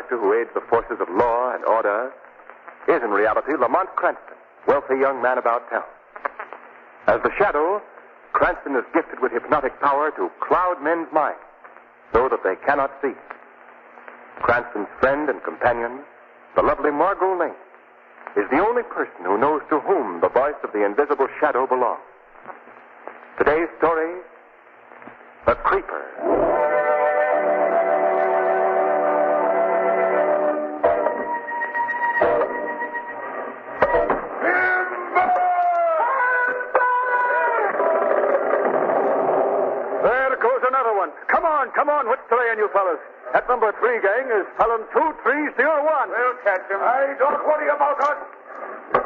character who aids the forces of law and order is in reality Lamont Cranston, wealthy young man about town. As the Shadow, Cranston is gifted with hypnotic power to cloud men's minds so that they cannot see. Cranston's friend and companion, the lovely Margo Lane, is the only person who knows to whom the voice of the invisible Shadow belongs. Today's story, The Creeper. Come on, what's delaying you fellas? That number 3 gang is felling 2 trees to your 1. We'll catch him. Hey, don't worry about us.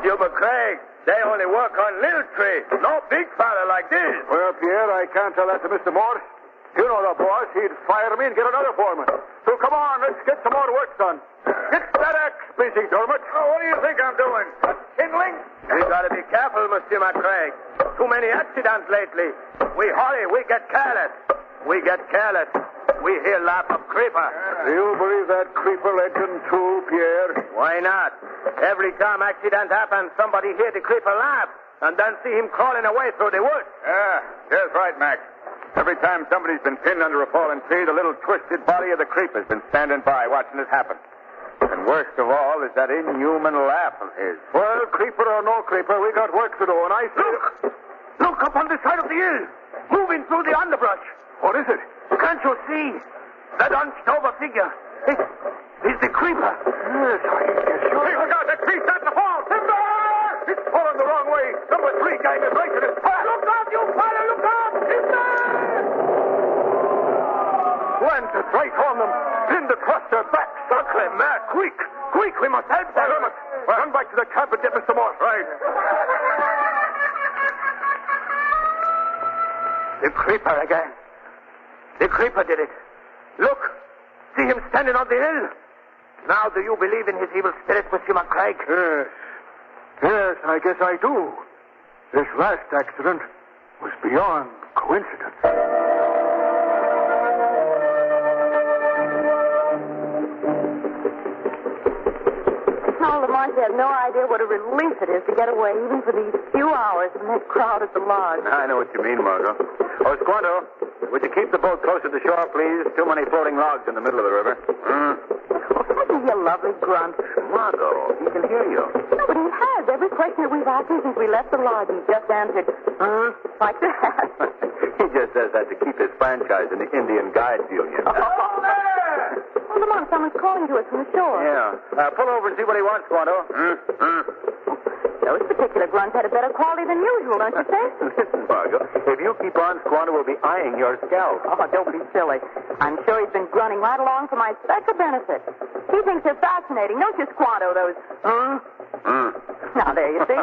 Gilbert Craig, they only work on little trees. No big fella like this. Well, Pierre, I can't tell that to Mr. Morse. You know the boss. He'd fire me and get another foreman. So come on, let's get some more work done. Get that axe busy, Dermot. Oh, what do you think I'm doing? Kindling? We gotta be careful, Monsieur McCraig. Too many accidents lately. We hurry, we get careless. We hear laugh of creeper. Do you believe that creeper legend too, Pierre? Why not? Every time accident happens, somebody hear the creeper laugh and then see him crawling away through the woods. Yeah, that's right, Mac. Every time somebody's been pinned under a fallen tree, the little twisted body of the creeper's been standing by watching it happen. And worst of all is that inhuman laugh of his. Well, creeper or no creeper, we got work to do, and I say... Look up on the side of the hill, moving through the underbrush. What is it? Can't you see? That hunched over figure. It's the creeper. Yes, I guess you're... Hey, look out, that tree's starting to fall. Timber! It's falling the wrong way. Number 3 gang is right in its path. Look out, you fella, look out! Timber! Lances right on them, pinned across their backs. Sacre mère, quick, we must help them. Dermot, run back to the camp and get Mr. Morse. Right. The creeper again. The creeper did it. Look, see him standing on the hill. Now, do you believe in his evil spirit, Monsieur McCraig? Yes, I guess I do. This last accident was beyond coincidence. Now, Lamont, you have no idea what a relief it is to get away, even for these few hours from that crowd at the lodge. I know what you mean, Margo. Oh, Squanto, would you keep the boat closer to shore, please? Too many floating logs in the middle of the river. Oh, isn't he a lovely grunt? Margo, he can hear you. No, but he has. Every question that we've asked him since we left the lodge, he's just answered, like that. He just says that to keep his franchise in the Indian Guides Union. Oh, there! Oh, Lamont, someone's calling to us from the shore. Yeah. Pull over and see what he wants, Squanto. Those particular grunts had a better quality than usual, don't you think? Listen, Margo, if you keep on, Squanto will be eyeing your scalp. Oh, don't be silly. I'm sure he's been grunting right along for my special benefit. He thinks they're fascinating, don't you, Squanto, those... Now, there you see.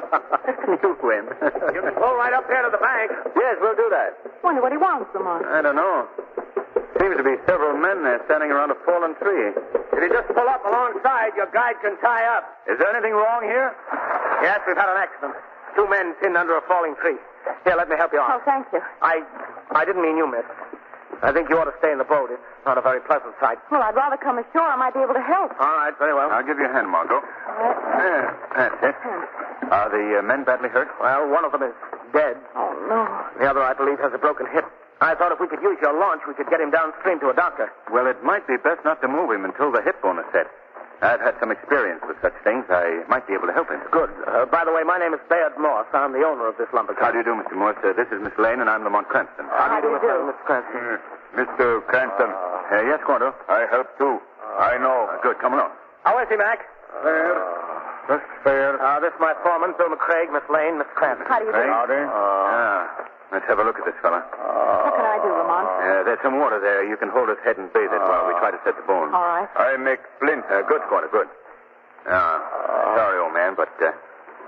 You win. You can pull right up here to the bank. Yes, we'll do that. Wonder what he wants, Lamont. I don't know. Seems to be several men there standing around a fallen tree. If you just pull up alongside, your guide can tie up. Is there anything wrong here? Yes, we've had an accident. 2 men pinned under a falling tree. Here, let me help you Oh, on. thank you. I didn't mean you, miss. I think you ought to stay in the boat. It's not a very pleasant sight. Well, I'd rather come ashore. I might be able to help. All right, very well. I'll give you a hand, Margo. That's it. Are the men badly hurt? Well, one of them is dead. Oh, no. The other, I believe, has a broken hip. I thought if we could use your launch, we could get him downstream to a doctor. Well, it might be best not to move him until the hip bone is set. I've had some experience with such things. I might be able to help him. Good. By the way, my name is Bayard Morse. I'm the owner of this lumber How do company. you do, Mr. Morse? This is Miss Lane, and I'm Lamont Cranston. How do you do? Mr. Cranston. Mr. Cranston. Yes, Squanto. I help, too. I know. Good. Come along. How is he, Mac? Fair. Just fair. This is my foreman, Bill McCraig, Miss Lane, Miss Cranston. How do you do? Let's have a look at this fella. What can I do, Lamont? There's some water there. You can hold his head and bathe it while we try to set the bone. All right. I make splint. Good, Squanto. Good. Sorry, old man, but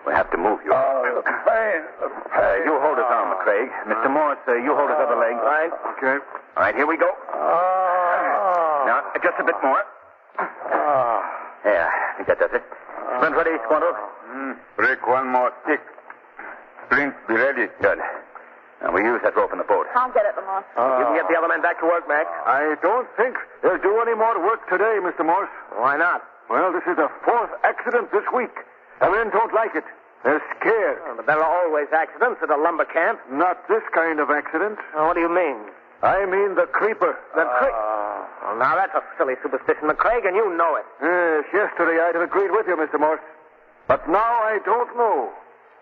we have to move you. Pain. You hold his arm, McCraig. Mr. Morse, you hold his other leg. Right. Okay. All right, here we go. Now, just a bit more. Yeah, I think that does it. Splint ready, Squanto? Break one more stick. Splint be ready. Good. And we use that rope in the boat. I'll get it, Lamont. You can get the other men back to work, Mac. I don't think they'll do any more work today, Mr. Morse. Why not? Well, this is the 4th accident this week. The men don't like it. They're scared. But there are always accidents at a lumber camp. Not this kind of accident. What do you mean? I mean the creeper. Well, now that's a silly superstition, McCraig, and you know it. Yes, yesterday I'd have agreed with you, Mr. Morse. But now I don't know.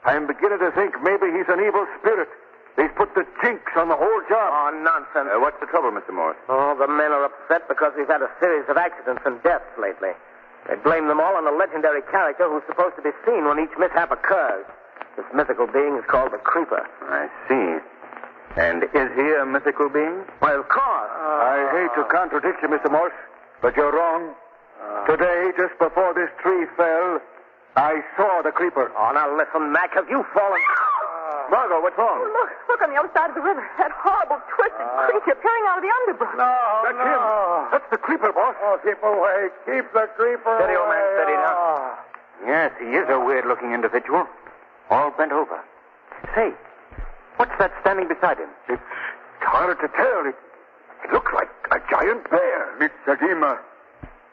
I'm beginning to think maybe he's an evil spirit. He's put the jinx on the whole job. Oh, nonsense. What's the trouble, Mr. Morse? Oh, the men are upset because we've had a series of accidents and deaths lately. They blame them all on the legendary character who's supposed to be seen when each mishap occurs. This mythical being is called the Creeper. I see. And is he a mythical being? Well, of course. I hate to contradict you, Mr. Morse, but you're wrong. Today, just before this tree fell, I saw the creeper. Oh, now listen, Mac, have you fallen... Margo, what's wrong? Oh, look on the other side of the river. That horrible, twisted creature peering out of the underbrush. That's him. That's the creeper, boss. Oh, keep away. Keep the creeper Steady, old away. man, steady now. Yes, he is a weird-looking individual. All bent over. Say, what's that standing beside him? It's hard to tell. It looks like a giant bear. Mitsagima.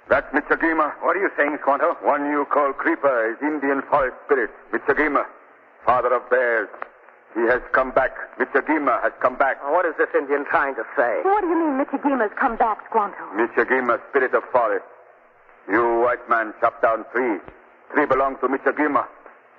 That's Mitsagima. What are you saying, Squanto? One you call Creeper is Indian forest spirit. Mitsagima, father of bears. He has come back. Mitsagima has come back. What is this Indian trying to say? What do you mean Michigima's come back, Squanto? Mitsagima, spirit of forest. You white man chopped down three. Three belong to Mitsagima.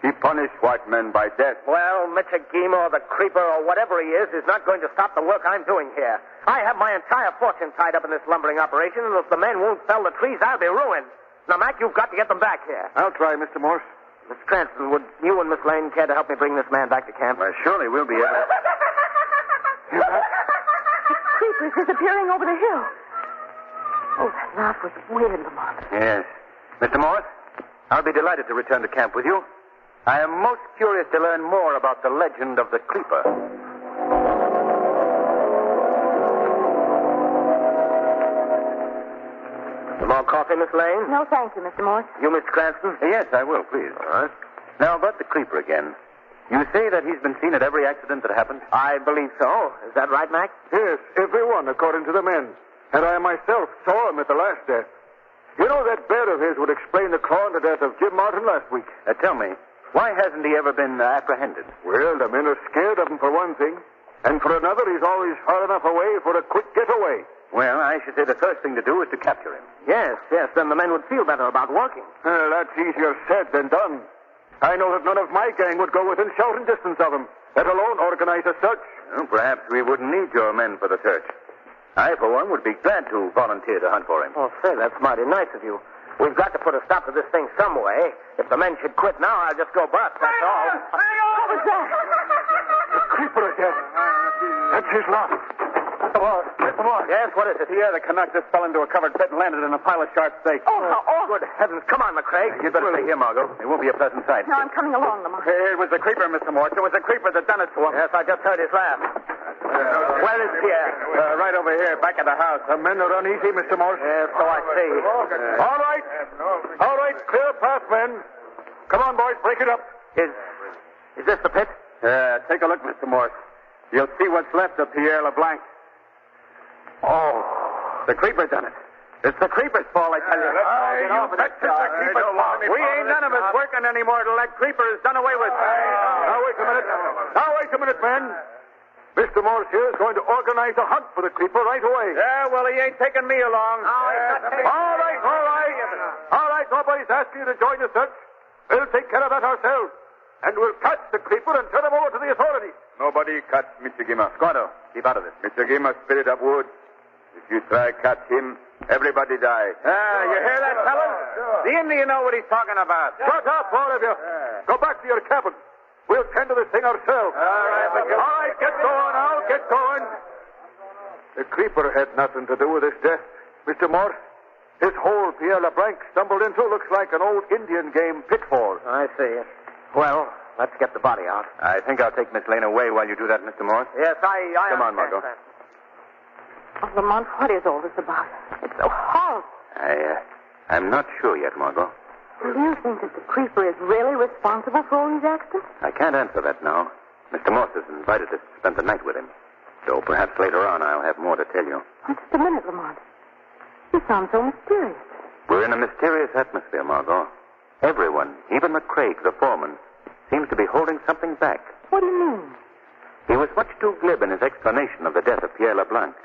He punished white men by death. Well, Michigima or the Creeper or whatever he is not going to stop the work I'm doing here. I have my entire fortune tied up in this lumbering operation, and if the men won't fell the trees, I'll be ruined. Now, Mac, you've got to get them back here. I'll try, Mr. Morse. Miss Cranston, would you and Miss Lane care to help me bring this man back to camp? Well, surely we'll be able to... The creeper's disappearing over the hill. Oh, that laugh was weird, Lamont. Yes. Mr. Morris, I'll be delighted to return to camp with you. I am most curious to learn more about the legend of the Creeper. Some more coffee, Miss Lane? No, thank you, Mr. Morse. You, Miss Cranston? Yes, I will, please. All right. Now, about the Creeper again. You say that he's been seen at every accident that happened? I believe so. Is that right, Mac? Yes, everyone, according to the men. And I myself saw him at the last death. You know, that bear of his would explain the claw and the death of Jim Martin last week. Tell me, why hasn't he ever been apprehended? Well, the men are scared of him for one thing. And for another, he's always far enough away for a quick getaway. Well, I should say the first thing to do is to capture him. Yes, then the men would feel better about working. That's easier said than done. I know that none of my gang would go within shouting distance of him, let alone organize a search. Well, perhaps we wouldn't need your men for the search. I, for one, would be glad to volunteer to hunt for him. Oh, say, that's mighty nice of you. We've got to put a stop to this thing some way. If the men should quit now, I'll just go bust, that's all. What was that? The creeper again. That's his laugh. Come on. Yes, what is it? Pierre, the Canuck just fell into a covered pit and landed in a pile of sharp steaks. Oh, how awful. Good heavens. Come on, McCraig. You'd better stay here, Margo. It won't be a pleasant sight. No, I'm coming along, Lamont. It was the creeper, Mr. Morse. It was the creeper that done it to him. Yes, I just heard his laugh. Where is Pierre? Right over here, back at the house. The men are uneasy, Mr. Morse. Yes, so I see. All right. All right, clear path, men. Come on, boys, break it up. Is this the pit? Take a look, Mr. Morse. You'll see what's left of Pierre LeBlanc. Oh. The creeper done it. It's the creeper's fault, I tell you. You bet it's the creeper's fault. We ain't none of us working anymore till that creeper is done away with. Now, wait a minute, men. Mr. Morse here is going to organize a hunt for the creeper right away. Yeah, well, he ain't taking me along. All right. All right, nobody's asking you to join the search. We'll take care of that ourselves. And we'll catch the creeper and turn him over to the authorities. Nobody catch Mr. Gima. Squanto, keep out of this. Mr. Gima, spirit of wood. If you try catch him, everybody die. You hear that, fellas? The Indian know what he's talking about. Shut up, all of you. Go back to your cabin. We'll tend to this thing ourselves. All right, get going now. Get going. The creeper had nothing to do with this death. Mr. Morse, this hole Pierre LeBlanc stumbled into looks like an old Indian game pitfall. I see. Well, let's get the body out. I think I'll take Miss Lane away while you do that, Mr. Morse. Yes, I Come on, understand Margo. that. Oh, Lamont, what is all this about? It's so horrible. I'm not sure yet, Margo. Do you think that the creeper is really responsible for all these accidents? I can't answer that now. Mr. Morse has invited us to spend the night with him. So perhaps later on I'll have more to tell you. Oh, just a minute, Lamont. You sound so mysterious. We're in a mysterious atmosphere, Margot. Everyone, even McCraig, the foreman, seems to be holding something back. What do you mean? He was much too glib in his explanation of the death of Pierre LeBlanc.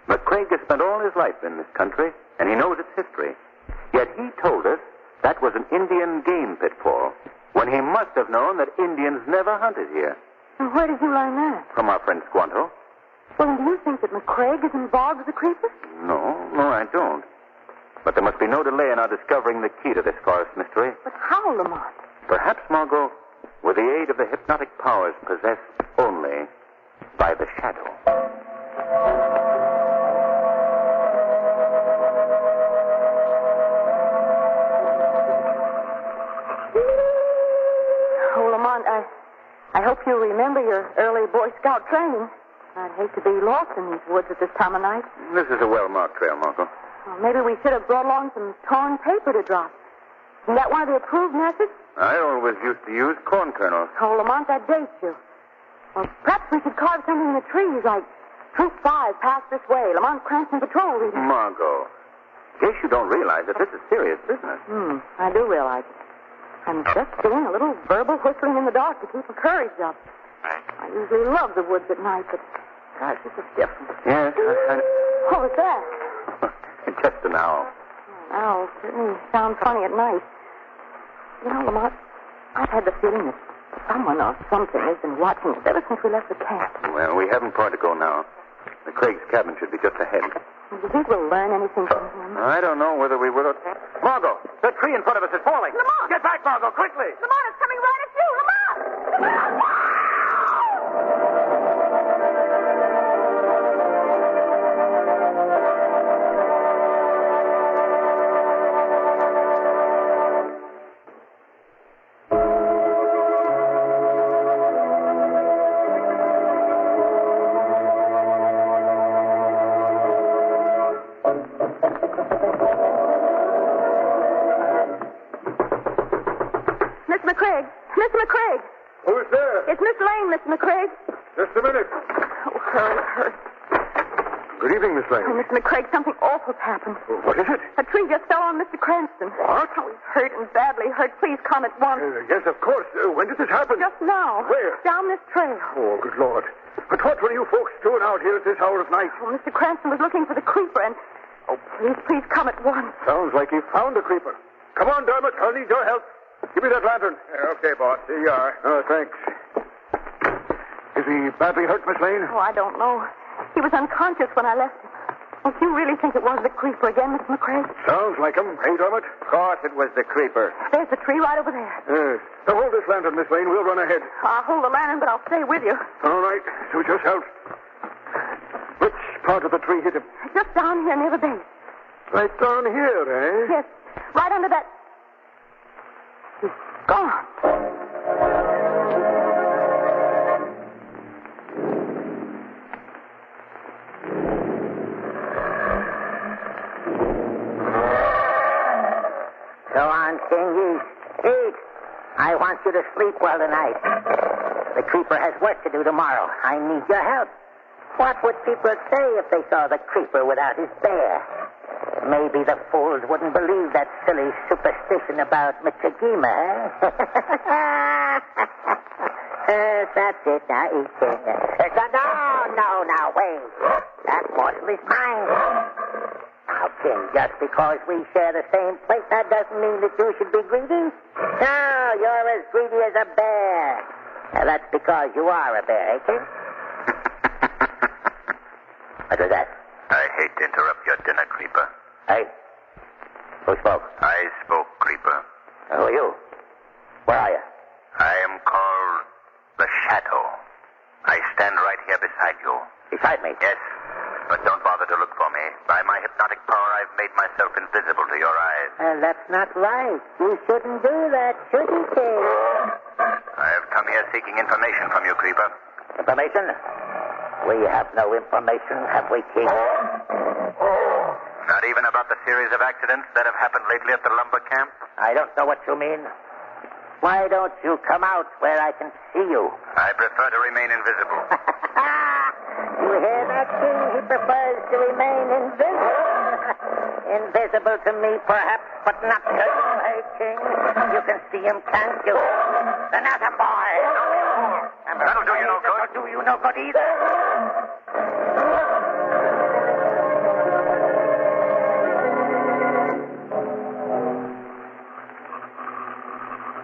McCraig has spent all his life in this country, and he knows its history. Yet he told us that was an Indian game pitfall, when he must have known that Indians never hunted here. And where did you learn that? From our friend Squanto. Well, then do you think that McCraig is involved with the creeper? No, I don't. But there must be no delay in our discovering the key to this forest mystery. But how, Lamont? Perhaps, Margot, with the aid of the hypnotic powers possessed only by the shadow. Oh, Lamont, I hope you remember your early Boy Scout training. I'd hate to be lost in these woods at this time of night. This is a well-marked trail, Margot. Well, maybe we should have brought along some torn paper to drop. Isn't that one of the approved methods? I always used to use corn kernels. Oh, Lamont, that dates you. Well, perhaps we should carve something in the trees, like Troop 5 passed this way, Lamont Cranston patrol leader. Margot, in case you don't realize that this is serious business. I do realize it. I'm just doing a little verbal whistling in the dark to keep my courage up. I usually love the woods at night, but gosh, this is different. Yes, What was that? just an owl. Owls certainly sound funny at night. You know, Lamont, I've had the feeling that someone or something has been watching us ever since we left the camp. Well, we haven't far to go now. The Craig's cabin should be just ahead. Do you think we'll learn anything from him? I don't know whether we will or... Margot, that tree in front of us is falling. Lamont! Get back, Margot, quickly! Lamont, it's coming right at you! Lamont! Mr. McCraig. Who's there? It's Miss Lane, Mr. McCraig. Just a minute. Oh, hurry. Good evening, Miss Lane. Oh, Mr. McCraig, something awful's happened. What is it? A tree just fell on Mr. Cranston. What? Oh, he's hurt and badly hurt. Please come at once. Yes, of course. When did this happen? Just now. Where? Down this trail. Oh, good Lord. But what were you folks doing out here at this hour of night? Oh, Mr. Cranston was looking for the creeper and... Oh, please come at once. Sounds like he found a creeper. Come on, Dermot. I'll need your help. Give me that lantern. Okay, boss. Here you are. Oh, thanks. Is he badly hurt, Miss Lane? Oh, I don't know. He was unconscious when I left him. Oh, do you really think it was the creeper again, Mr. McCraig? Sounds like him. Hey, Dermot? Of course it was the creeper. There's the tree right over there. Yes. Now hold this lantern, Miss Lane. We'll run ahead. I'll hold the lantern, but I'll stay with you. All right. Suit yourself. Which part of the tree hit him? Just down here near the base. Right down here, eh? Yes, right under that... He's gone. Go on, King. Eat. I want you to sleep well tonight. The creeper has work to do tomorrow. I need your help. What would people say if they saw the creeper without his bear? Maybe the fools wouldn't believe that silly superstition about Michigima, eh? That's it. Now eat it. No, wait. That morsel is mine. Now, King, just because we share the same plate, that doesn't mean that you should be greedy. No, you're as greedy as a bear. Now, that's because you are a bear, eh, King? What was that? I hate to interrupt your dinner, Creeper. Hey? Who spoke? I spoke, Creeper. Who are you? Where are you? I am called the Shadow. I stand right here beside you. Beside me? Yes, but don't bother to look for me. By my hypnotic power, I've made myself invisible to your eyes. That's not right. You shouldn't do that, should you, King? I have come here seeking information from you, Creeper. Information? We have no information, have we, King? Not even about the series of accidents that have happened lately at the lumber camp? I don't know what you mean. Why don't you come out where I can see you? I prefer to remain invisible. You hear that, King? He prefers to remain invisible. Invisible to me, perhaps, but not to you, hey, King? You can see him, can't you? Another boy. That'll do you no good. That'll do you no good either.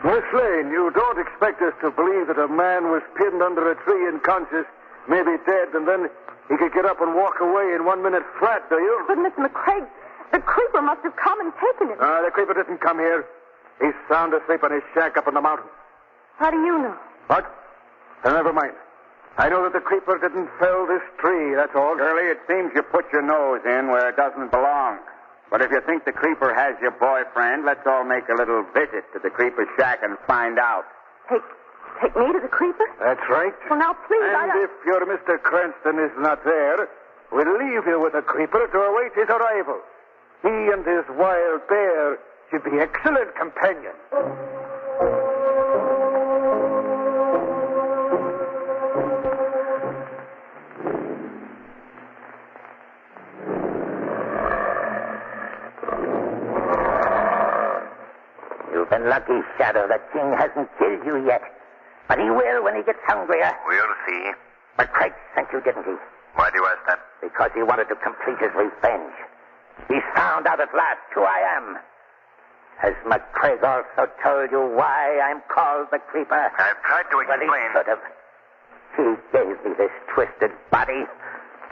Miss Lane, you don't expect us to believe that a man was pinned under a tree unconscious, maybe dead, and then he could get up and walk away in 1 minute flat, do you? But, Mr. McCraig, the creeper must have come and taken him. The creeper didn't come here. He's sound asleep in his shack up in the mountains. How do you know? What? Never mind. I know that the creeper didn't fell this tree, that's all. Curly, it seems you put your nose in where it doesn't belong. But if you think the creeper has your boyfriend, let's all make a little visit to the creeper's shack and find out. Take me to the creeper? That's right. Well, now, please, And if your Mr. Cranston is not there, we'll leave you with the creeper to await his arrival. He and his wild bear should be excellent companions. You've been lucky, Shadow. The King hasn't killed you yet. But he will when he gets hungrier. We'll see. But Craig sent you, didn't he? Why do you ask that? Because he wanted to complete his revenge. He's found out at last who I am. Has McCraig also told you why I'm called the Creeper? I've tried to Well, he explain. could have. He gave me this twisted body,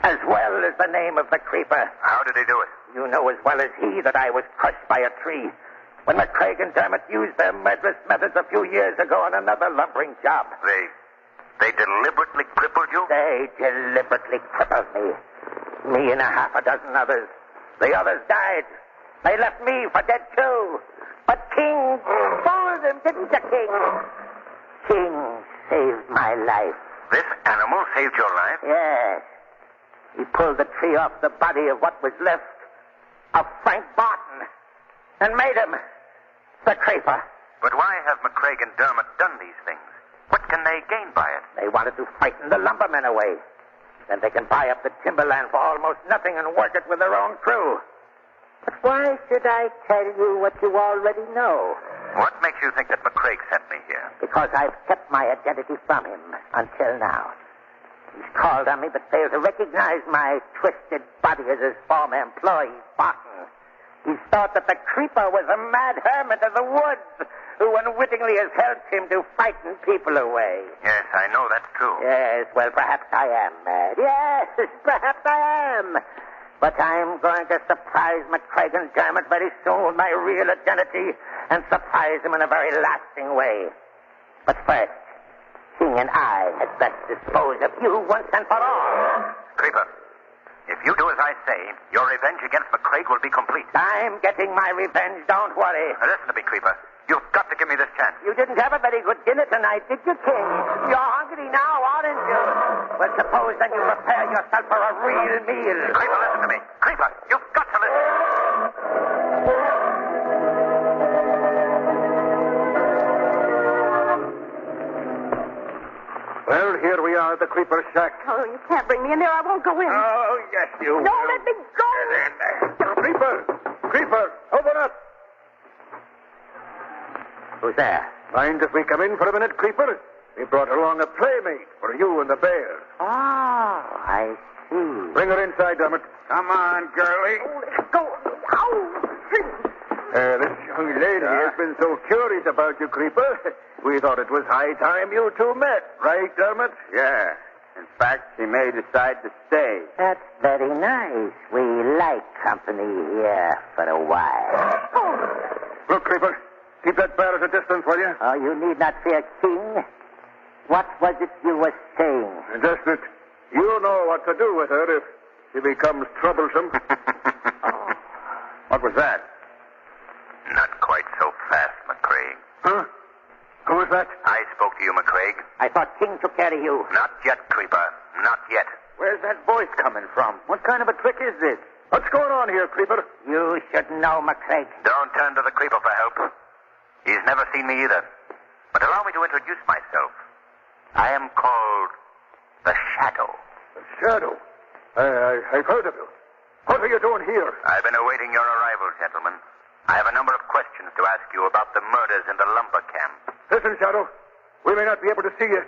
as well as the name of the Creeper. How did he do it? You know as well as he that I was crushed by a tree when McCraig and Dermot used their murderous methods a few years ago on another lumbering job. They deliberately crippled you? They deliberately crippled me. Me and a half a dozen others. The others died. They left me for dead, too. But King fooled them, didn't you, King? King saved my life. This animal saved your life? Yes. He pulled the tree off the body of what was left of Frank Barton and made him the Creeper. But why have McCraig and Dermot done these things? What can they gain by it? They wanted to frighten the lumbermen away. Then they can buy up the timberland for almost nothing and work it with their own crew. But why should I tell you what you already know? What makes you think that McCraig sent me here? Because I've kept my identity from him until now. He's called on me but failed to recognize my twisted body as his former employee, Barton. He's thought that the Creeper was a mad hermit of the woods who unwittingly has helped him to frighten people away. Yes, I know that's true. Yes, well, perhaps I am mad. Yes, perhaps I am. But I'm going to surprise McCraig and Dermot very soon with my real identity and surprise him in a very lasting way. But first, King and I had best dispose of you once and for all. Creeper, if you do as I say, your revenge against McCraig will be complete. I'm getting my revenge, don't worry. Now, listen to me, Creeper. You've got to give me this chance. You didn't have a very good dinner tonight, did you, King? You're hungry now, aren't you? Well, suppose then you prepare yourself for a real meal. Creeper, listen to me. Creeper, you've got to listen. Well, here we are at the creeper shack. Oh, you can't bring me in there. I won't go in. Oh, yes, you No, will. let me go. Creeper, open up. Who's there? Mind if we come in for a minute, Creeper? We brought along a playmate for you and the bear. Oh, I see. Bring her inside, Dermot. Come on, girlie. Oh, let go. Ow. This young lady has been so curious about you, Creeper. We thought it was high time you two met. Right, Dermot? Yeah. In fact, she may decide to stay. That's very nice. We like company here for a while. Look, Creeper. Keep that bear at a distance, will you? Oh, you need not fear, King. What was it you were saying? Just that you know what to do with her if she becomes troublesome. What was that? Not quite so fast, McCraig. Huh? Who was that? I spoke to you, McCraig. I thought King took care of you. Not yet, Creeper. Not yet. Where's that voice coming from? What kind of a trick is this? What's going on here, Creeper? You should know, McCraig. Don't turn to the Creeper for help. He's never seen me either. But allow me to introduce myself. I am called the Shadow. The Shadow? I've heard of you. What are you doing here? I've been awaiting your arrival, gentlemen. I have a number of questions to ask you about the murders in the lumber camp. Listen, Shadow. We may not be able to see you,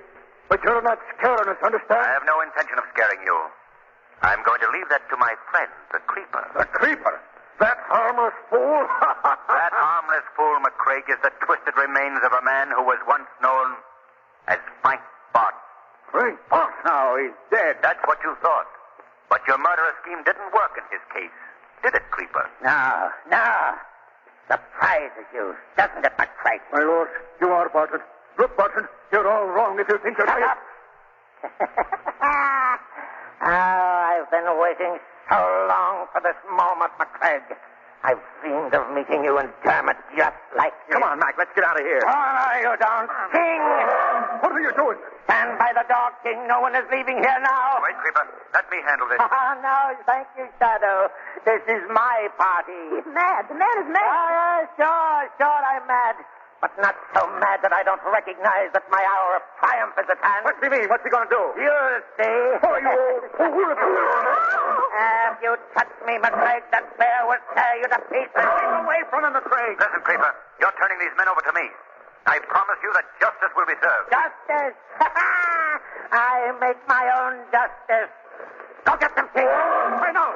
but you're not scaring us, understand? I have no intention of scaring you. I'm going to leave that to my friend, the Creeper. The Creeper? That harmless fool? That harmless fool, McCraig, is the twisted remains of a man who was once known as Frank Barton. Frank Barton? Now he's dead. That's what you thought. But your murderous scheme didn't work in his case. Did it, Creeper? No. Surprises you, doesn't it, McCraig? My lord, you are Barton. Look, Barton, you're all wrong if you think you're... Shut up! I've been waiting so long for this moment, McCraig. I've dreamed of meeting you in Dermot just like this. Come on, Mac, let's get out of here. Oh, no, you don't. King! What are you doing? Stand by the door, King. No one is leaving here now. Wait, Creeper. Let me handle this. No, thank you, Shadow. This is my party. He's mad. The man is mad. Sure, I'm mad. But not so mad that I don't recognize that my hour of triumph is at hand. What's he mean? What's he going to do? You'll see. Oh, you old fool. If you touch me, McCraig, that bear will tear you to pieces. Keep away from him, McCraig. Listen, Creeper. You're turning these men over to me. I promise you that justice will be served. Justice? I make my own justice. Go get them, King. I know.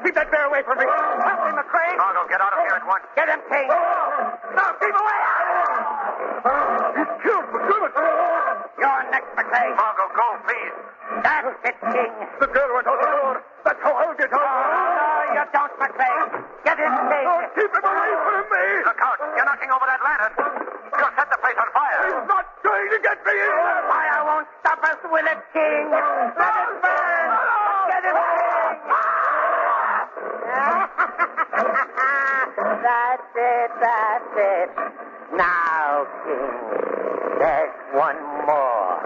Keep that bear away from me. Help me, McCraig. Margo, get out of here at once. Get him, King. No, keep away. He's killed. McDermott. You're next, McCraig. Margo, go, please. That's it, King. The girl went out the door. That's how I'll get out. No, you don't, McCraig. Get him, King. Oh, keep him away from me. Look out. You're knocking over that lantern. You'll set the place on fire. He's not trying to get me in there. Fire won't stop us, will it, King? Let it burn. Get him, King. That's it. Now, King, there's one more.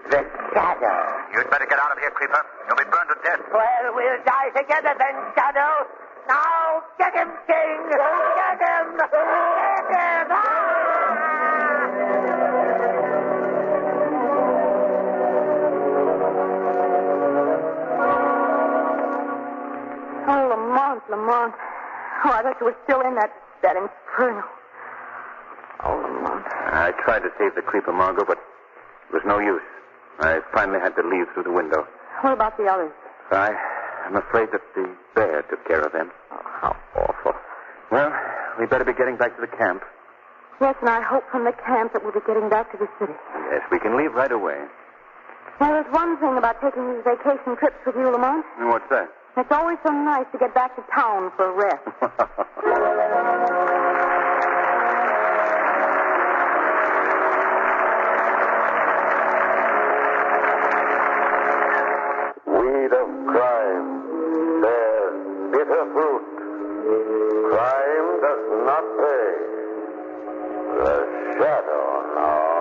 The Shadow. You'd better get out of here, Creeper. You'll be burned to death. Well, we'll die together then, Shadow. Now, get him, King. Get him. Get him. Oh, Lamont. Oh, I thought you were still in that inferno. Oh, Lamont. I tried to save the Creeper, Margo, but it was no use. I finally had to leave through the window. What about the others? I'm afraid that the bear took care of them. Oh, how awful. Well, we better be getting back to the camp. Yes, and I hope from the camp that we'll be getting back to the city. Yes, we can leave right away. Now, there's one thing about taking these vacation trips with you, Lamont. And what's that? It's always so nice to get back to town for a rest. Weed of crime bears bitter fruit. Crime does not pay. The Shadow knows.